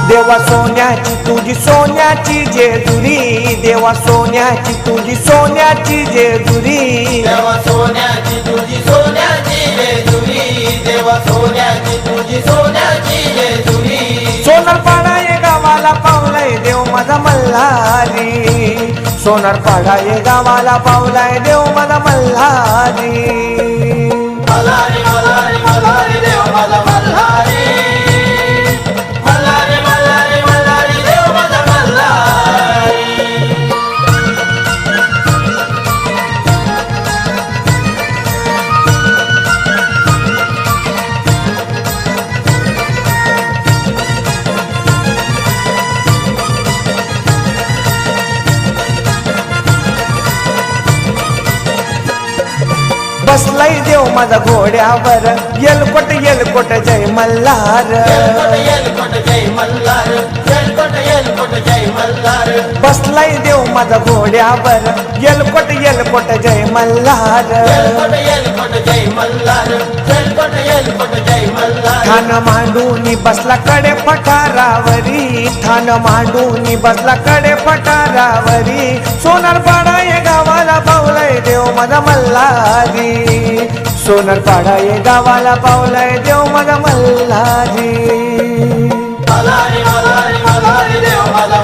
देवा सोन्याची तुझी सोन्याची जेजुरी, देवा सोन्याची तुझी सोन्याची जेजुरी, देवा सोन्याची तुझी सोन्याची जेजुरी, देवा सोन्याची तुझी सोन्याची जेजुरी. सोनारपाडा ये गावाला पावलाय देव माझा मल्हारी, सोनारपाडा ये गावाला पावलाय देव माझा मल्हारी. मल्हारी मल्हारी मल्हारी देव माझा मल्हारी, मल्हारी मल्हारी मल्हारी देव माझा मल्हारी. बसलाय देव माझा घोड्यावर, येलकोट येलकोट जय मल्हार. येलकोट येलकोट जय मल्हार, येलकोट येलकोट जय मल्हार. बसलाय देव माझा घोड्यावर, येलकोट येलकोट जय मल्हार. येलकोट येलकोट जय मल्हार, येलकोट येलकोट जय मल्हार. ठाण मांडूनी बसला कडे पठारावरी, ठाण मांडूनी बसला कडे पठारावरी. सोनारपाडा ये गावाला पावलाय देव माझा मल्हारी, सोनारपाडा ये गावाला पावलाय देव माझा मल्हारी. मल्हारी मल्हारी मल्हारी देव माझा